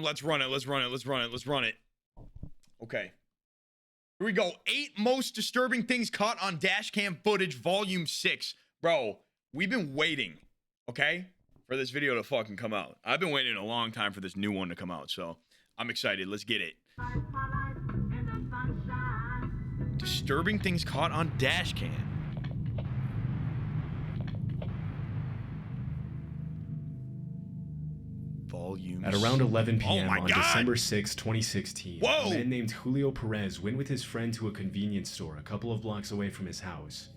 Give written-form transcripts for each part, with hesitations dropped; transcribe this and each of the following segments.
Let's run it. Okay. Here we go. 8 most disturbing things caught on dash cam footage, volume 6. Bro, we've been waiting, okay, for this video to fucking come out. I've been waiting a long time for this new one to come out, so I'm excited. Let's get it. Disturbing things caught on dash cam. Volume. At around 11 p.m. on God. December 6, 2016, Whoa. a man named Julio Perez went with his friend to a convenience store a couple of blocks away from his house.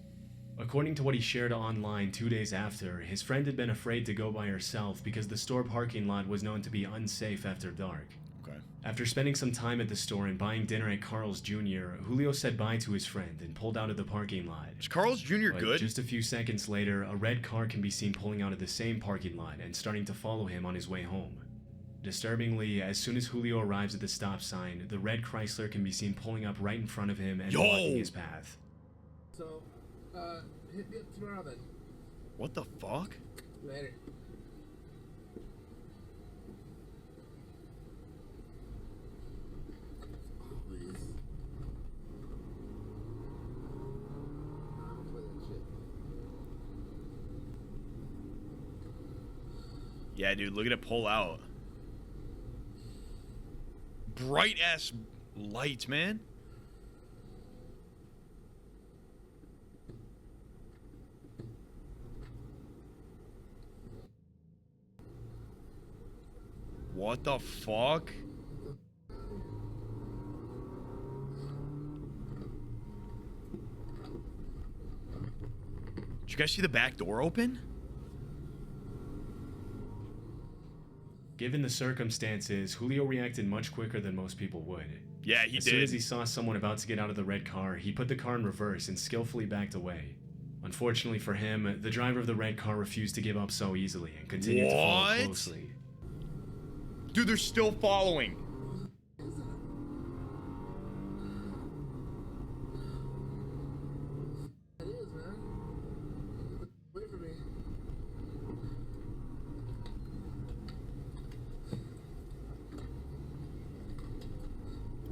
According to what he shared online 2 days after, his friend had been afraid to go by herself because the store parking lot was known to be unsafe after dark. Okay. After spending some time at the store and buying dinner at Carl's Jr., Julio said bye to his friend and pulled out of the parking lot. Is Carl's Jr. But good? just a few seconds later, a red car can be seen pulling out of the same parking lot and starting to follow him on his way home. Disturbingly, as soon as Julio arrives at the stop sign, the red Chrysler can be seen pulling up right in front of him and blocking his path. So, hit me up tomorrow then. What the fuck? Later. Yeah, dude, look at it pull out. Bright ass lights, man. What the fuck? Did you guys see the back door open? Given the circumstances, Julio reacted much quicker than most people would. Yeah, he did. As soon as he saw someone about to get out of the red car, he put the car in reverse and skillfully backed away. Unfortunately for him, the driver of the red car refused to give up so easily and continued to follow closely. Dude, they're still following. It is, man. Wait for me.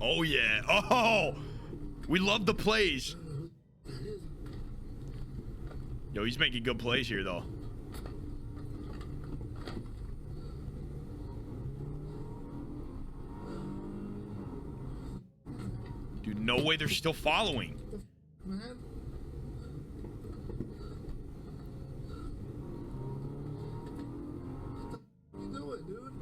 Oh, yeah. Oh, we love the plays. Yo, he's making good plays here, though. Dude, no way they're still following. Man. What you doing, dude?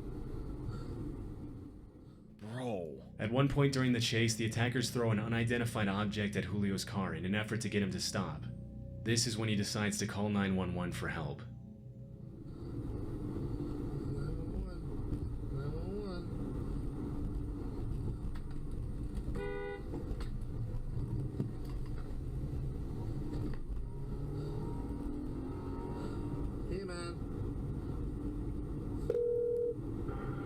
Bro. At one point during the chase, the attackers throw an unidentified object at Julio's car in an effort to get him to stop. This is when he decides to call 911 for help. 911. Hey, man.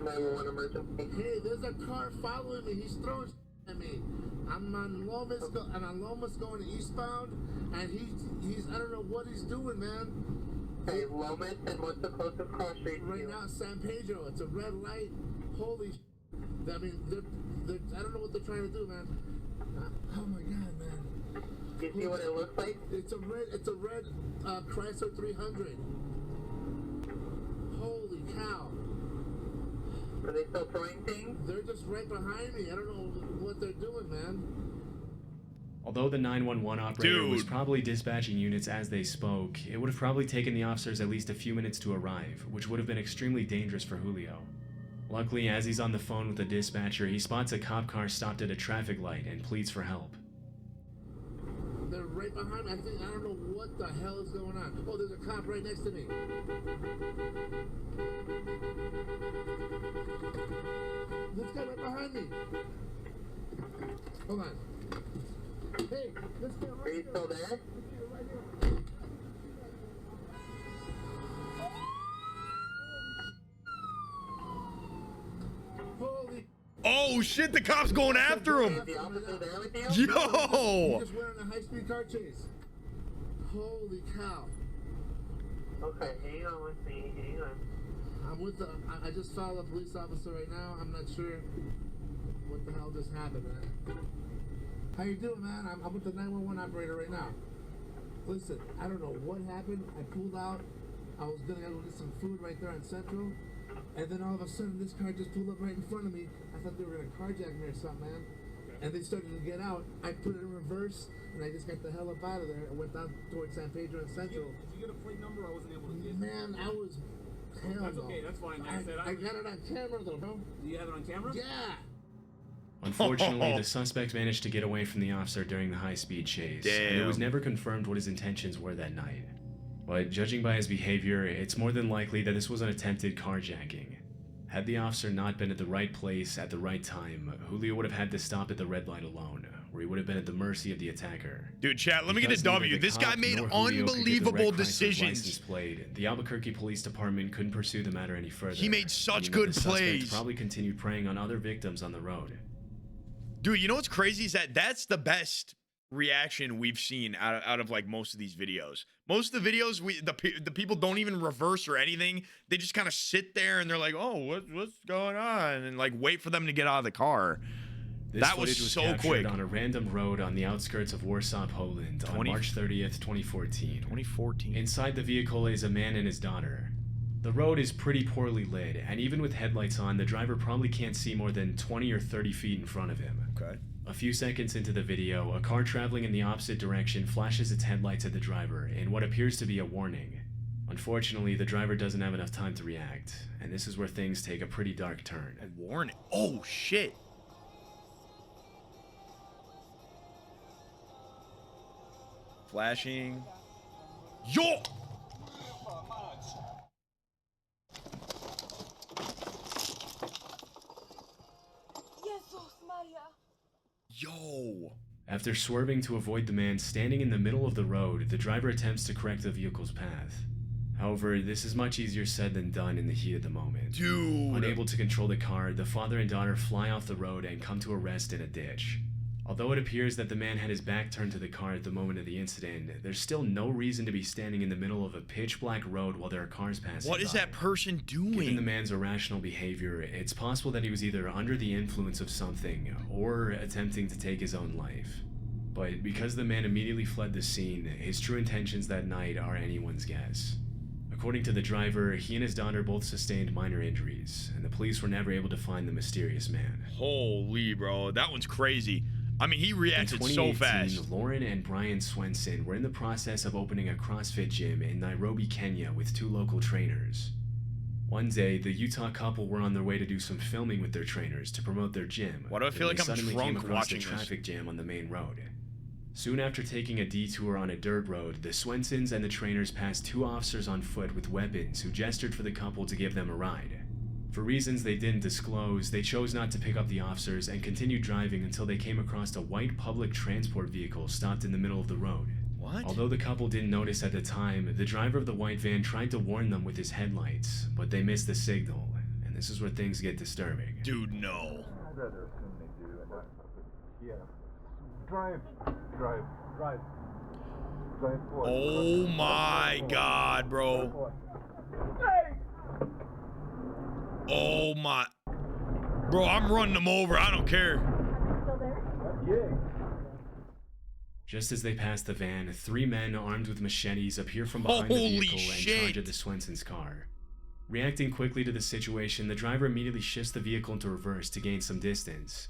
911 emergency. Hey, there's a car following me. He's throwing at me. I'm on Lomas going eastbound, and he's I don't know what he's doing, man. Hey, Lomas, and what's the closest cross street to Right you? now, San Pedro. It's a red light. Holy I mean, they're I don't know what they're trying to do, man. Oh my God, man. Do you see what it looks like? It's a red Chrysler 300. Holy cow. Are they still throwing things? They're just right behind me. I don't know what they're doing, man. Although the 911 operator was probably dispatching units as they spoke, it would have probably taken the officers at least a few minutes to arrive, which would have been extremely dangerous for Julio. Luckily, as he's on the phone with the dispatcher, he spots a cop car stopped at a traffic light and pleads for help. They're right behind me. I don't know what the hell is going on. Oh, there's a cop right next to me. This guy right behind me. Hold on. Hey, this guy right Are you here. still there? This guy right here. Holy. Oh, shit, the cop's going after him. Is the officer there with you? He Yo. just went on a high-speed car chase. Holy cow. Okay, hang on with me, hang on. I'm with the. I just saw a police officer right now. I'm not sure what the hell just happened, man. How you doing, man? I'm with the 911 operator right now. Listen, I don't know what happened. I pulled out. I was gonna go get some food right there on Central, and then all of a sudden this car just pulled up right in front of me. I thought they were gonna carjack me or something, man. And they started to get out. I put it in reverse, and I just got the hell up out of there and went down towards San Pedro and Central. Did you get a plate number? I wasn't able to get it. Man, I was. Hell That's no. okay, that's fine. Like I got it on camera though, bro. Do you have it on camera? Yeah. Unfortunately, the suspect managed to get away from the officer during the high-speed chase, and it was never confirmed what his intentions were that night. But judging by his behavior, it's more than likely that this was an attempted carjacking. Had the officer not been at the right place at the right time, Julio would have had to stop at the red light alone, where he would have been at the mercy of the attacker. Dude, chat, let me get a Because neither W. the This guy cop made nor Julio could get the unbelievable red Chrysler's license decisions. plate, the Albuquerque Police Department couldn't pursue the matter any further. He made such meaning that good the suspect plays. Probably continued preying on other victims on the road. Dude, you know what's crazy is that's the best reaction we've seen out of like most of these videos. Most of the videos, the people don't even reverse or anything. They just kind of sit there and they're like, "Oh, what's going on?" and like wait for them to get out of the car. That was so captured quick. On a random road on the outskirts of Warsaw, Poland, on March 30th, 2014. 2014. Inside the vehicle is a man and his daughter. The road is pretty poorly lit, and even with headlights on, the driver probably can't see more than 20 or 30 feet in front of him. Okay. A few seconds into the video, a car traveling in the opposite direction flashes its headlights at the driver in what appears to be a warning. Unfortunately, the driver doesn't have enough time to react, and this is where things take a pretty dark turn. A warning. Oh shit. Flashing. Yo! Yo! After swerving to avoid the man standing in the middle of the road, the driver attempts to correct the vehicle's path. However, this is much easier said than done in the heat of the moment. Dude! Unable to control the car, the father and daughter fly off the road and come to a rest in a ditch. Although it appears that the man had his back turned to the car at the moment of the incident, there's still no reason to be standing in the middle of a pitch-black road while there are cars passing What is by. that person doing? Given the man's irrational behavior, it's possible that he was either under the influence of something or attempting to take his own life. But because the man immediately fled the scene, his true intentions that night are anyone's guess. According to the driver, he and his daughter both sustained minor injuries, and the police were never able to find the mysterious man. Holy, bro. That one's crazy. I mean, he reacted in so 2018, fast. Lauren and Brian Swenson were in the process of opening a CrossFit gym in Nairobi, Kenya with 2 local trainers. One day, the Utah couple were on their way to do some filming with their trainers to promote their gym. Why do I feel when like they I'm suddenly drunk came across watching a this? traffic jam on the main road. Soon after taking a detour on a dirt road, the Swensons and the trainers passed 2 officers on foot with weapons who gestured for the couple to give them a ride. For reasons they didn't disclose, they chose not to pick up the officers and continued driving until they came across a white public transport vehicle stopped in the middle of the road. What? Although the couple didn't notice at the time, the driver of the white van tried to warn them with his headlights, but they missed the signal, and this is where things get disturbing. Dude, no. I'd rather assume they do. Yeah. Drive forward. Oh my god, bro. Oh my. Bro, I'm running them over. I don't care. Just as they pass the van, 3 men armed with machetes appear from behind the Holy vehicle and shit. charge at the Swenson's car. Reacting quickly to the situation, the driver immediately shifts the vehicle into reverse to gain some distance.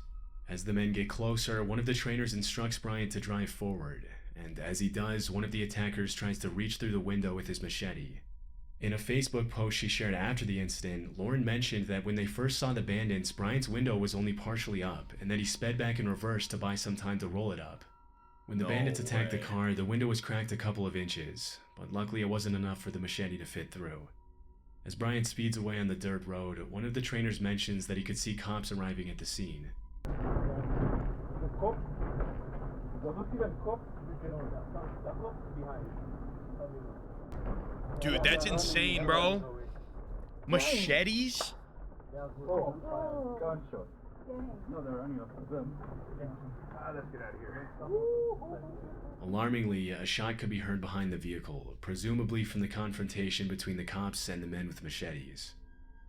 As the men get closer, one of the trainers instructs Brian to drive forward, and as he does, one of the attackers tries to reach through the window with his machete. In a Facebook post she shared after the incident, Lauren mentioned that when they first saw the bandits, Brian's window was only partially up, and that he sped back in reverse to buy some time to roll it up. When the No bandits attacked the way. car, the window was cracked a couple of inches, but luckily it wasn't enough for the machete to fit through. As Brian speeds away on the dirt road, one of the trainers mentions that he could see cops arriving at the scene. Dude, that's insane, bro. Machetes? Gunshot. No, there are any of them. Let's get out of here. Alarmingly, a shot could be heard behind the vehicle, presumably from the confrontation between the cops and the men with machetes.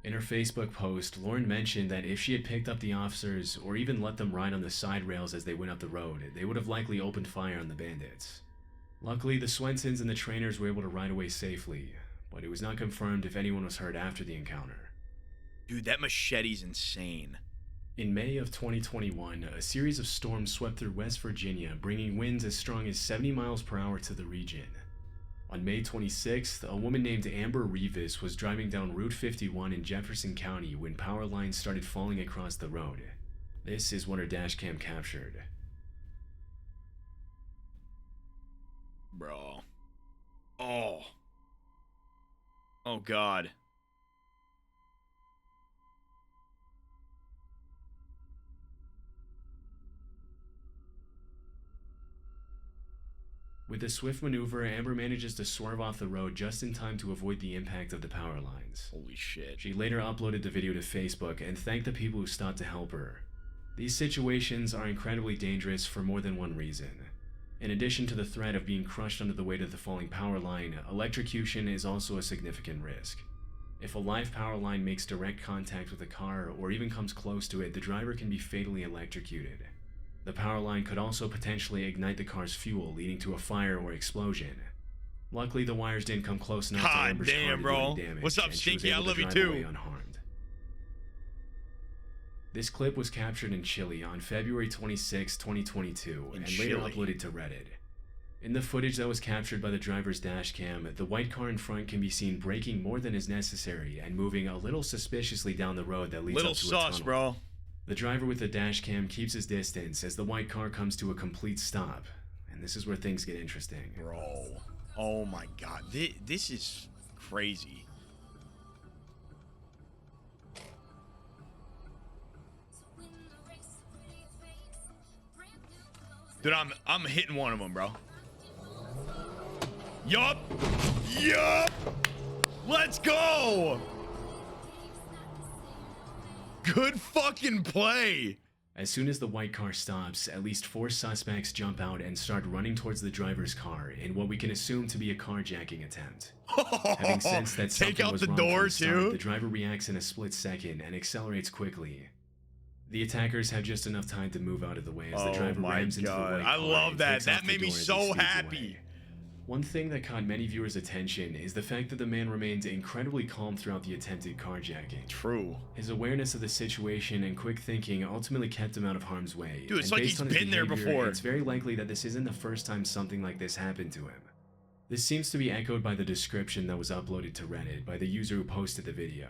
In her Facebook post, Lauren mentioned that if she had picked up the officers or even let them ride on the side rails as they went up the road, they would have likely opened fire on the bandits. Luckily, the Swensons and the trainers were able to ride away safely, but it was not confirmed if anyone was hurt after the encounter. Dude, that machete's insane. In May of 2021, a series of storms swept through West Virginia, bringing winds as strong as 70 miles per hour to the region. On May 26th, a woman named Amber Rivas was driving down Route 51 in Jefferson County when power lines started falling across the road. This is what her dashcam captured. Bro. Oh. Oh, God. With a swift maneuver, Amber manages to swerve off the road just in time to avoid the impact of the power lines. Holy shit. She later uploaded the video to Facebook and thanked the people who stopped to help her. These situations are incredibly dangerous for more than one reason. In addition to the threat of being crushed under the weight of the falling power line, electrocution is also a significant risk. If a live power line makes direct contact with a car or even comes close to it, the driver can be fatally electrocuted. The power line could also potentially ignite the car's fuel, leading to a fire or explosion. Luckily, the wires didn't come close enough to Amber's car to do any damage, What's up, and she was Stinky? I able to love you drive too. away unharmed. This clip was captured in Chile on February 26, 2022, and later uploaded to Reddit. In the footage that was captured by the driver's dashcam, the white car in front can be seen braking more than is necessary and moving a little suspiciously down the road that leads up to a tunnel. Bro. The driver with the dashcam keeps his distance as the white car comes to a complete stop, and this is where things get interesting. Bro. Oh my God. This is crazy. Dude, I'm hitting one of them, bro. Yup. Yup. Let's go. Good fucking play. As soon as the white car stops, at least 4 suspects jump out and start running towards the driver's car in what we can assume to be a carjacking attempt. Having sensed that something was wrong from the start, the driver reacts in a split second and accelerates quickly. The attackers have just enough time to move out of the way as the driver rams into the white car. I love that. That made me so happy. One thing that caught many viewers' attention is the fact that the man remained incredibly calm throughout the attempted carjacking. True. His awareness of the situation and quick thinking ultimately kept him out of harm's way. Dude, it's like he's been there before. It's very likely that this isn't the first time something like this happened to him. This seems to be echoed by the description that was uploaded to Reddit by the user who posted the video.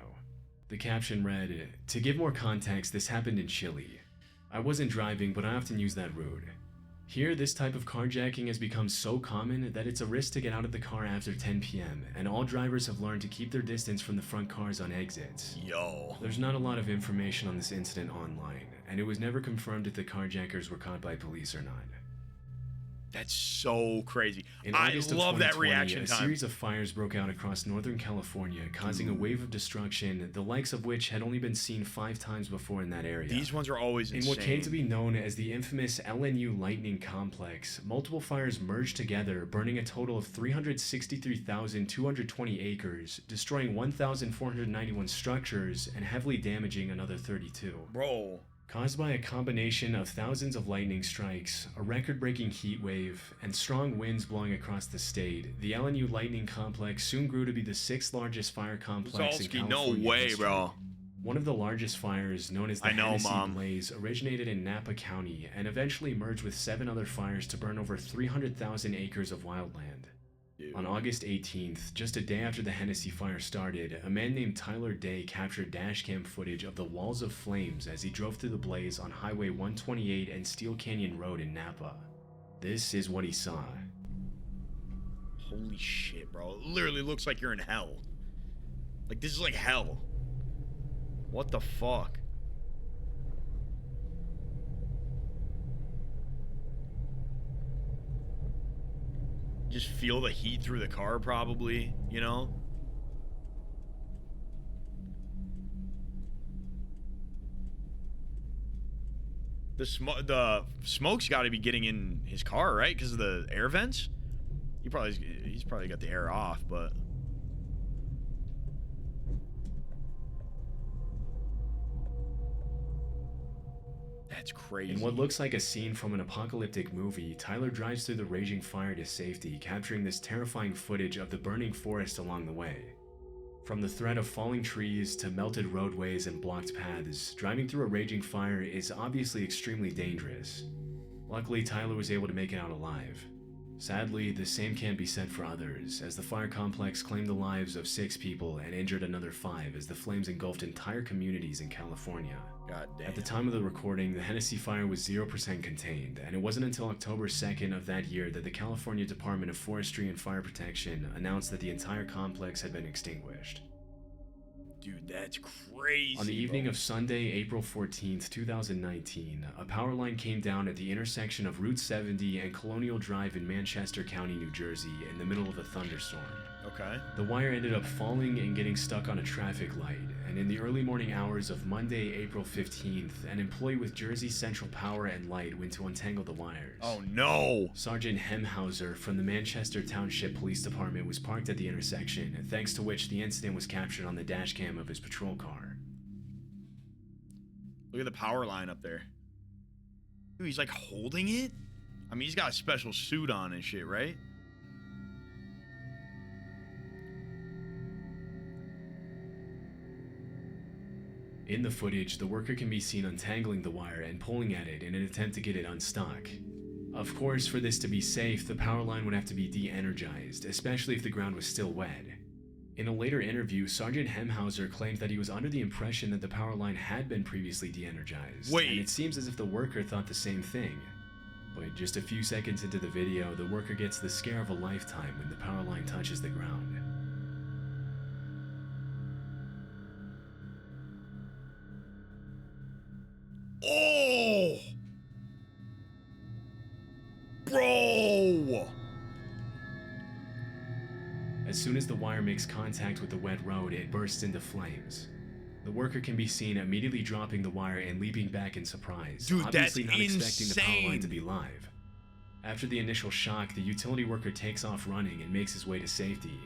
The caption read, "To give more context, this happened in Chile. I wasn't driving, but I often use that road. Here, this type of carjacking has become so common that it's a risk to get out of the car after 10 p.m., and all drivers have learned to keep their distance from the front cars on exits." Yo. There's not a lot of information on this incident online, and it was never confirmed if the carjackers were caught by police or not. That's so crazy. In I August love of that 2020, reaction a time. series of fires broke out across Northern California, causing a wave of destruction, the likes of which had only been seen 5 times before in that area. These ones are always insane. In what came to be known as the infamous LNU lightning complex, multiple fires merged together, burning a total of 363,220 acres, destroying 1,491 structures, and heavily damaging another 32. Bro. Caused by a combination of thousands of lightning strikes, a record-breaking heat wave, and strong winds blowing across the state, the LNU lightning complex soon grew to be the 6th largest fire complex in California. No way, history. bro. One of the largest fires, known as the Hennessy Blaze, originated in Napa County and eventually merged with 7 other fires to burn over 300,000 acres of wildland. Dude. On August 18th, just a day after the Hennessy fire started, a man named Tyler Day captured dashcam footage of the walls of flames as he drove through the blaze on Highway 128 and Steel Canyon Road in Napa. This is what he saw. Holy shit, bro. It literally looks like you're in hell. Like, this is like hell. What the fuck? Just feel the heat through the car, probably, you know? The smoke's got to be getting in his car, right? Because of the air vents. He's probably got the air off, but That's crazy. In what looks like a scene from an apocalyptic movie, Tyler drives through the raging fire to safety, capturing this terrifying footage of the burning forest along the way. From the threat of falling trees to melted roadways and blocked paths, driving through a raging fire is obviously extremely dangerous. Luckily, Tyler was able to make it out alive. Sadly, the same can't be said for others, as the fire complex claimed the lives of 6 people and injured another 5 as the flames engulfed entire communities in California. God damn. At the time of the recording, the Hennessy fire was 0% contained, and it wasn't until October 2nd of that year that the California Department of Forestry and Fire Protection announced that the entire complex had been extinguished. Dude, that's crazy. On the evening of Sunday, April 14th, 2019, a power line came down at the intersection of Route 70 and Colonial Drive in Manchester County, New Jersey, in the middle of a thunderstorm. Okay. The wire ended up falling and getting stuck on a traffic light, and in the early morning hours of Monday, April 15th, an employee with Jersey Central Power and Light went to untangle the wires. Oh no! Sergeant Hemhauser from the Manchester Township Police Department was parked at the intersection, thanks to which the incident was captured on the dash cam of his patrol car. Look at the power line up there. Dude, he's like holding it? I mean, he's got a special suit on and shit, right? In the footage, the worker can be seen untangling the wire and pulling at it in an attempt to get it unstuck. Of course, for this to be safe, the power line would have to be de-energized, especially if the ground was still wet. In a later interview, Sergeant Hemhauser claimed that he was under the impression that the power line had been previously de-energized. Wait. And it seems as if the worker thought the same thing. But just a few seconds into the video, the worker gets the scare of a lifetime when the power line touches the ground. Oh! Bro! As soon as the wire makes contact with the wet road, it bursts into flames. The worker can be seen immediately dropping the wire and leaping back in surprise, Dude, obviously that's not expecting the power line insane. to be live. After the initial shock, the utility worker takes off running and makes his way to safety.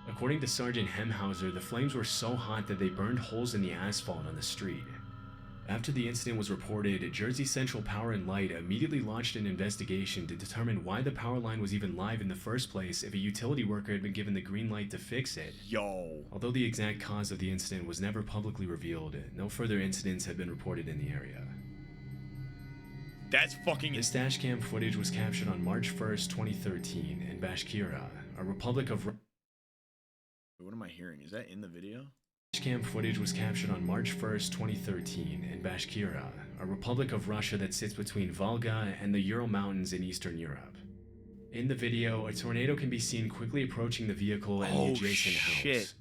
According to Sergeant Hemhauser, the flames were so hot that they burned holes in the asphalt on the street. After the incident was reported, Jersey Central Power and Light immediately launched an investigation to determine why the power line was even live in the first place if a utility worker had been given the green light to fix it. Yo. Although the exact cause of the incident was never publicly revealed, no further incidents have been reported in the area. That's fucking... This dashcam footage was captured on March 1st, 2013 in Bashkira, a republic of... What am I hearing? Is that in the video? Dashcam footage was captured on March 1st, 2013 in Bashkira, a republic of Russia that sits between Volga and the Ural Mountains in Eastern Europe. In the video, a tornado can be seen quickly approaching the vehicle and the adjacent house.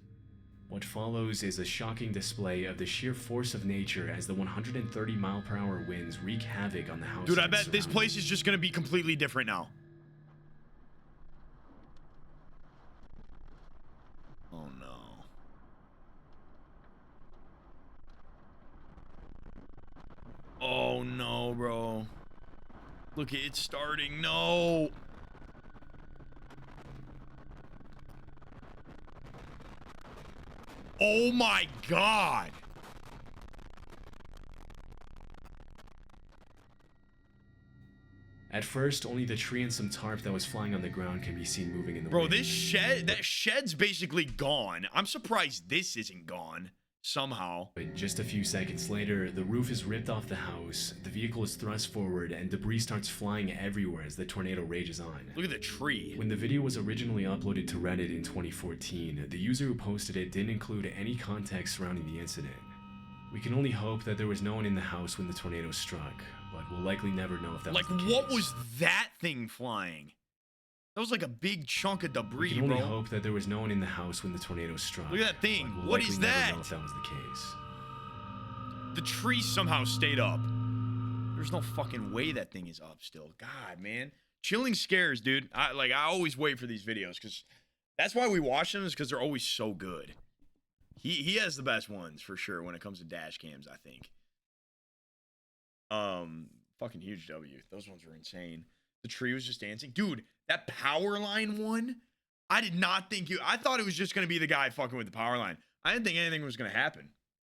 What follows is a shocking display of the sheer force of nature as the 130-mile-per-hour winds wreak havoc on the house. Dude, I bet this place is just gonna be completely different now. Oh no. Oh no, bro. Look, it's starting. No. Oh my God. At first, only the tree and some tarp that was flying on the ground can be seen moving in the Bro, wind. this shed, that shed's basically gone. I'm surprised this isn't gone somehow. But just a few seconds later, the roof is ripped off the house, the vehicle is thrust forward, and debris starts flying everywhere as the tornado rages on. Look at the tree. When the video was originally uploaded to Reddit in 2014, the user who posted it didn't include any context surrounding the incident. We can only hope that there was no one in the house when the tornado struck, but we'll likely never know if that Like, was the case. what was that thing flying? That was like a big chunk of We debris, can only bro. hope that there was no one in the house when the tornado struck. Look at that thing. but we'll What likely is never that? know if that was the case. The tree somehow stayed up. There's no fucking way that thing is up still. God, man. ChillingScares, dude. I always wait for these videos because that's why we watch them, is because they're always so good. He has the best ones for sure when it comes to dash cams, I think. Fucking huge W. Those ones were insane. The tree was just dancing. Dude, that power line one, I did not think I thought it was just gonna be the guy fucking with the power line. I didn't think anything was gonna happen.